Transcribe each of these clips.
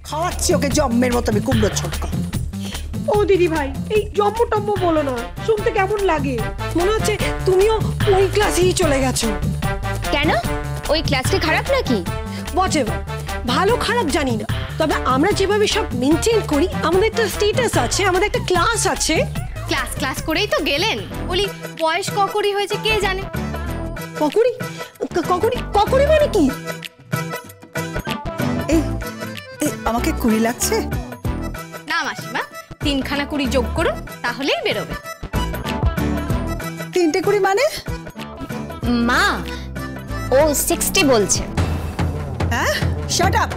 খাওয়াচ্ছি ওকে জম্মের মতো আমি কুমড়োর ছক্কা। ও দিদি ভাই, এই জম্ম টম্ম বলো না, শুনতে কেমন লাগে? মনে হচ্ছে তুমিও ওই ক্লাসেই চলে গেছো। কেন, ওই ক্লাসটা খারাপ নাকি? বটে, ভালো খারাপ জানি না, তবে আমরা যেভাবে সব মেনটেন করি, আমাদের একটা স্ট্যাটাস আছে, আমাদের একটা ক্লাস আছে। ক্লাস ক্লাস করেই তো গেলেন। বলি বয়স ককরি হয়েছে কে জানে? ককুরি? ককুরি মানে কি? এই আমাকে কুড়ি লাগছে না মাসিমা, 3খানা কুড়ি যোগ করুন, তাহলেই বেরোবে। 3টে কুড়ি মানে? মা, ও 60 বলছে। হ্যাঁ, শাট আপ।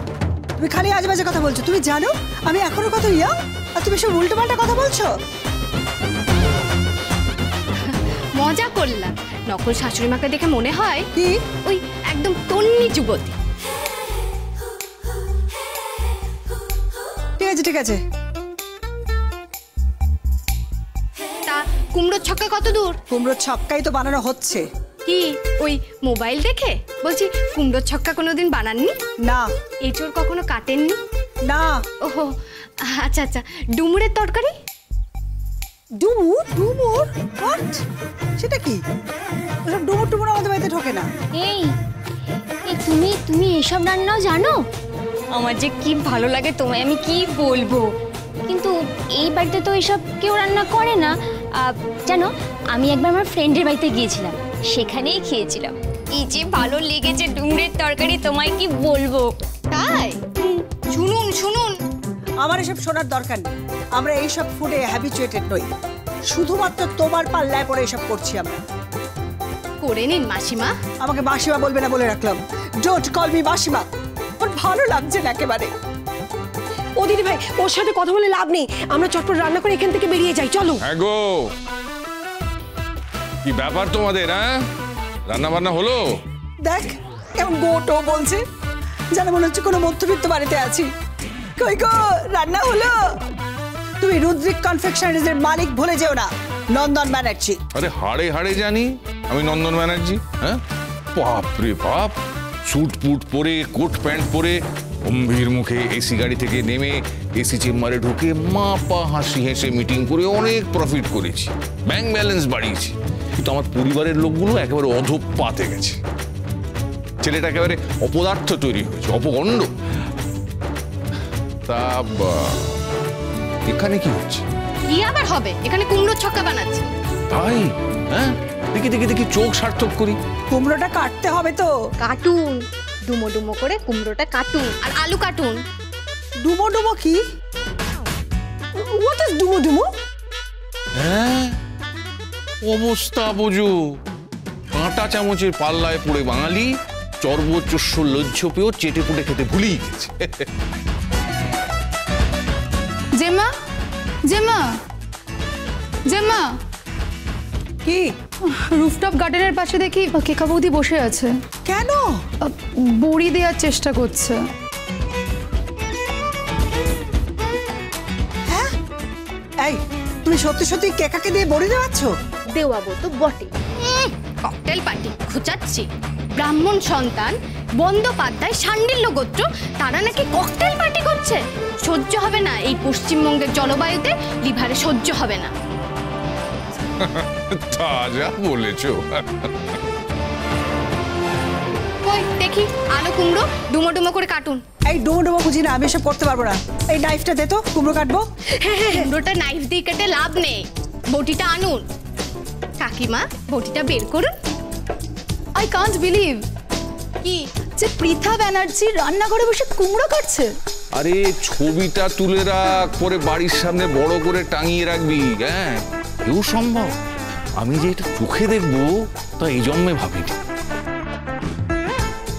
তুমি খালি আজেবাজে কথা বলছো। তুমি জানো আমি এখনো কত ইয়াং, আর তুমি সব উল্টোপাল্টা কথা বলছো। মজা করলাম। নকল শাশুড়ি মাকে দেখে মনে হয় কি ওই একদম তন্নি যুবতী। ঠিক আছে ঠিক আছে। তা কুমড়োর ছক্কা কত দূর? কুমড়োর ছক্কাই তো বানানো হচ্ছে। কি ওই মোবাইল দেখে? বলছি কুমড়োর ছক্কা কোনোদিন বানাননি? না। এঁচোড় কখনো কাটেননি? না। ওহো, আচ্ছা আচ্ছা। ডুমুরের তরকারি? ডুমুর? ডুমুর? হোয়াট? সেটা কি? ওসব ডুমুর টুমুর আমাদের বাড়িতে ঢোকে না। এই তুমি এসব রান্নাও জানো? আমার যে কি ভালো লাগে তোমায় আমি কি বলবো। কিন্তু এই বাড়িতে তো এসব কেউ রান্না করে না। জানো, আমি একবার আমার ফ্রেন্ডের বাড়িতে গিয়েছিলাম, সেখানেই খেয়েছিলাম। এই যে ভালো লেগেছে ডুমুরের তরকারি, তোমায় কি বলবো। তাই শুনুন শুনুন, আমার এসব শোনার দরকার নেই। আমরা এইসব ফুডে হ্যাবিচুয়েটেড নই। শুধুমাত্র তোমার পাল্লায় পড়ে এসব করছি আমরা। করে নিন মাসিমা। আমাকে মাসিমা বলবে না বলে রাখলাম। ডোন্ট কল মি মাসিমা। ওর ভালো লাগছে না একেবারে। ও দিদি ভাই, ওর সাথে কথা বলে লাভ নেই, আমরা চটপট রান্না করে এখান থেকে বেরিয়ে যাই, চলো। হ্যাঁ গো, কি ব্যাপার তোমাদের? হ্যাঁ, রান্না বান্না হলো? দেখ কেমন গোটো বলছে, যেন মনে হচ্ছে কোনো মধ্যবিত্ত বাড়িতে আছি। কই গো, রান্না হলো? তুমি রুদ্রিক কনফেকশনারিজের মালিক ভুলে যেও না, নন্দন ব্যানার্জি। আরে হাড়ে হাড়ে জানি আমি নন্দন ব্যানার্জি। হ্যাঁ, বাপ রে বাপ, স্যুট পুট পরে, কোট প্যান্ট পরে, গম্ভীর মুখে এসি গাড়ি থেকে নেমে এসি চেম্বারে ঢুকে মা পা হাসি হেসে মিটিং করে অনেক প্রফিট করেছি, ব্যাংক ব্যালেন্স বাড়িয়েছি। কিন্তু আমার পরিবারের লোকগুলো একেবারে অধঃপাতে গেছে। ছেলেটা একেবারে অপদার্থ তৈরি হয়েছে, অপগণ্ড। তা এখানে কি হচ্ছে? কি আবার হবে? এখানে কুমড়োর ছক্কা বানাচ্ছে। তাই? হ্যাঁ, দেখি দেখি দেখি, চোখ সার্থক করি। কুমড়োটা কাটতে হবে তো। কাটুন, ডুমো ডুমো করে কুমড়োটা কাটুন, আর আলু কাটুন। ডুমো ডুমো কি? হোয়াট ইজ ডুমো ডুমো? হ্যাঁ, অবস্থা বোঝো। কাঁটা চামচের পাল্লায় পড়ে বাঙালি চর্বচস্য লজ্জ পেয়েও চেটে পুটে খেতে ভুলেই গেছে। জেমা, জেমা, জেমা, কি? রুফটপ গার্ডেনের পাশে দেখি কেকা বৌদি বসে আছে। কেন? বড়ি দেওয়ার চেষ্টা করছে। হ্যাঁ, এই তুমি সত্যি সত্যি কেকাকে দিয়ে বড়ি দেওয়াচ্ছ? দেওয়াবো তো বটে। ককটেল পার্টি খুঁচাচ্ছি। ব্রাহ্মণ সন্তান বন্দ্যোপাধ্যায় শাণ্ডিল্য গোত্র, তারা নাকি ককটেল পার্টি করছে। সহ্য হবে না এই পশ্চিমবঙ্গের জলবায়ুতে, লিভারে সহ্য হবে না। তাজা বলেছো। কই দেখি আলু কুমড়ো ডুমো ডুমো করে কাটুন। এই ডুমো ডুমো বুঝি না, আমি এসব করতে পারবো না। এই নাইফটা দে তো, কুমড়ো কাটবো। কুমড়োটা নাইফ দিয়ে কেটে লাভ নেই, বটিটা আনুন। কাকিমা, বটিটা বের করুন। আই কান্ট বিলিভ কি যে পৃথা ব্যানার্জি রান্নাঘরে বসে কুমড়ো কাটছে। আরে ছবিটা তুলে রাখ, পরে বাড়ির সামনে বড় করে টাঙিয়ে রাখবি। হ্যাঁ, এও সম্ভব। আমি যে এটা চোখে দেখবো তা এই জন্মে ভাবিনি।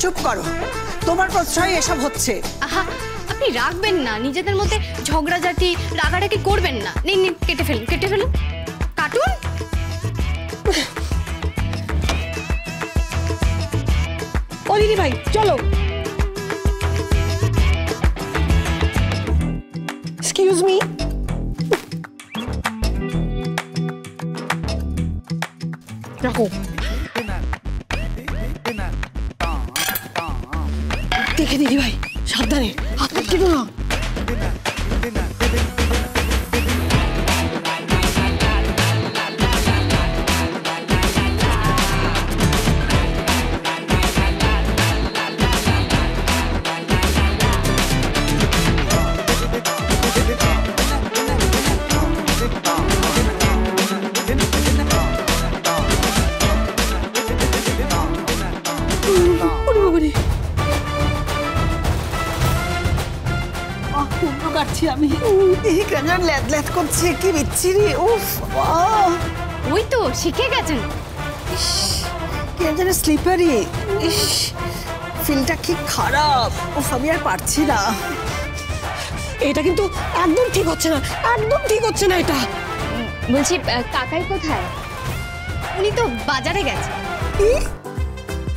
চুপ করো, তোমার প্রশ্রয় এসব হচ্ছে। আহা, আপনি রাখবেন না, নিজেদের মধ্যে ঝগড়াঝাটি রাগারাগি করবেন না। নিন নিন, কেটে ফেলুন, কেটে ফেলুন, কাটুন। ও দিদি ভাই চলো। এক্সকিউজ মি, রাখো। দেখে দিদি ভাই, সাবধানে, হাত কেটো না। কাটছি আমি। এই কেন ল্যাদ ল্যাদ করছে, কি বিচ্ছিরি। উফ বাবা, ওই তো শিখে গেছেন। কেন যেন স্লিপারি। ইস, ফিলটা কি খারাপ। উফ, আমি আর পারছি না। এটা কিন্তু একদম ঠিক হচ্ছে না, একদম ঠিক হচ্ছে না এটা। বলছি কাকাই কোথায়? উনি তো বাজারে গেছে। কি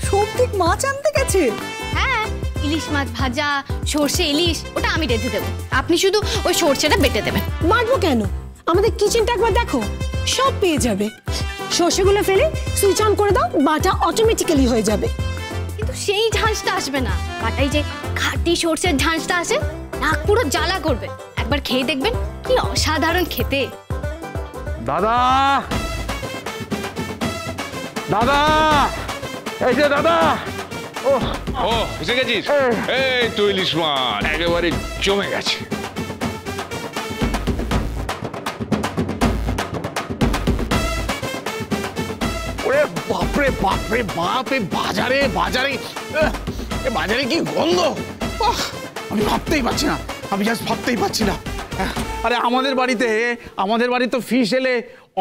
সবদিক মাছ আনতে গেছে? হ্যাঁ, ইলিশ মাছ ভাজা, সর্ষে ইলিশ, ওটা আমি রেঁধে দেবো। আপনি শুধু ওই সর্ষেটা বেটে দেবেন। বাঁটবো কেন? আমাদের কিচেনটা একবার দেখো, সব পেয়ে যাবে। সর্ষেগুলো ফেলে সুইচ অন করে দাও, বাটা অটোমেটিক্যালি হয়ে যাবে। কিন্তু সেই ঝাঁঝটা আসবে না। বাটাই যে খাঁটি সর্ষের ঝাঁঝটা আসে, নাক পুরো জ্বালা করবে। একবার খেয়ে দেখবেন, কি অসাধারণ খেতে। দাদা, দাদা, এই যে দাদা। ও ও, এসে গেছিস? এই তো ইলিশ মাছ একেবারে জমে গেছে। ওরে বাপরে বাপরে বাপ, এই বাজারে বাজারে এ বাজারে কি গন্ধ! আমি ভাবতেই পারছি না, আমি জাস্ট ভাবতেই পারছি না। আরে আমাদের বাড়িতে তো ফিশ এলে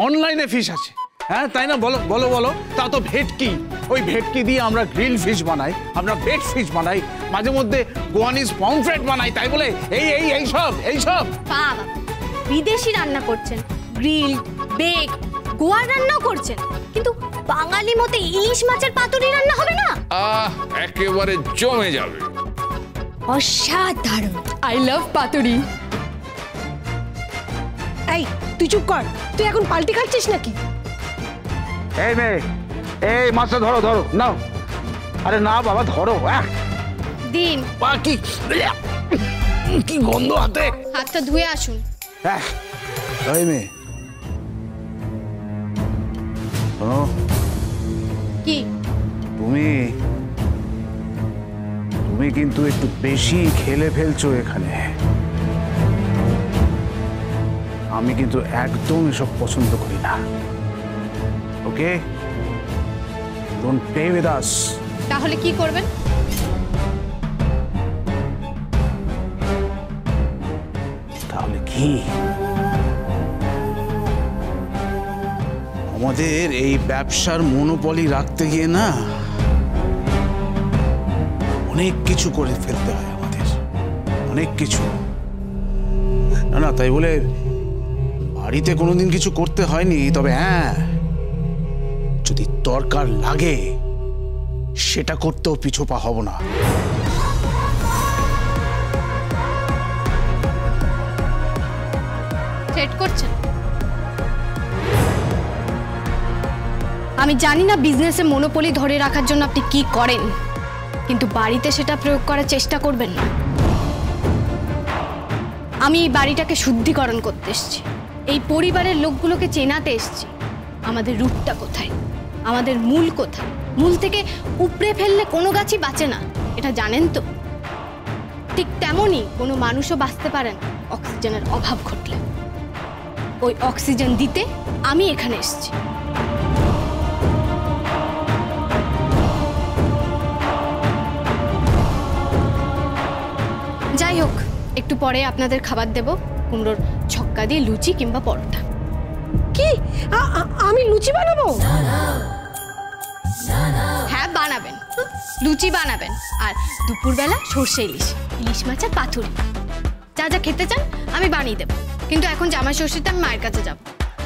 অনলাইনে ফিশ আছে, হ্যাঁ তাই না? বলো বলো বলো। তা তো ভেটকি, ওই ভেটকি দিয়ে আমরা গ্রিল ফিশ বানাই, আমরা ভেট ফিশ বানাই, মাঝে মধ্যে গোয়ানিজ পমফ্রেট বানাই। তাই বলে এইসব বাবা, বিদেশি রান্না করছেন, গ্রিল, বেক, গোয়ার রান্নাও করছেন, কিন্তু বাঙালি মতে ইলিশ মাছের পাতুরি রান্না হবে না? একেবারে জমে যাবে। অসাধারণ। আই লাভ পাতুরি। এই তুই চুপ কর, তুই এখন পাল্টি খাচ্ছিস নাকি? এই মেয়ে, এই মাছটা ধরো ধরো, নাও। আরে না বাবা, ধরো। দিন, কি গন্ধ হাতে। হাতটা ধুয়ে আসুন। এই মেয়ে, শোনো, কি? তুমি কিন্তু একটু বেশি খেলে ফেলছো এখানে। আমি কিন্তু একদম এসব পছন্দ করি না। ওকে, ডোন্ট প্লে উইথ আস। তাহলে কি করবেন? তাহলে কি? আমাদের এই ব্যবসার মনোপলি রাখতে গিয়ে না অনেক কিছু করে ফেলতে হয় আমাদের, অনেক কিছু। না তাই বলে বাড়িতে কোনোদিন কিছু করতে হয়নি, তবে হ্যাঁ, যদি দরকার লাগে সেটা করতেও পিছপা হব না। থ্রেট করছেন? আমি জানি না বিজনেসে মনোপলি ধরে রাখার জন্য আপনি কি করেন, কিন্তু বাড়িতে সেটা প্রয়োগ করার চেষ্টা করবেন না। আমি এই বাড়িটাকে শুদ্ধিকরণ করতে এসেছি, এই পরিবারের লোকগুলোকে চেনাতে এসেছি। আমাদের রুটটা কোথায়, আমাদের মূল কোথায়। মূল থেকে উপড়ে ফেললে কোনো গাছই বাঁচে না, এটা জানেন তো? ঠিক তেমনই কোনো মানুষও বাঁচতে পারে না অক্সিজেনের অভাব ঘটলে। ওই অক্সিজেন দিতে আমি এখানে এসেছি। যাই হোক, একটু পরে আপনাদের খাবার দেব, কুমড়োর ছক্কা দিয়ে লুচি কিংবা পরোটা। কি? আমি লুচি বানাবো? হ্যাঁ বানাবেন, লুচি বানাবেন, আর দুপুরবেলা সর্ষে ইলিশ, ইলিশ মাছের পাতুরি। যা যা খেতে চান আমি বানিয়ে দেবো, কিন্তু এখন জামাই ষষ্ঠীতে আমি মায়ের কাছে যাব,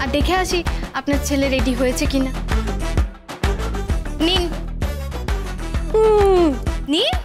আর দেখে আসি আপনার ছেলে রেডি হয়েছে কিনা। নিন নিন।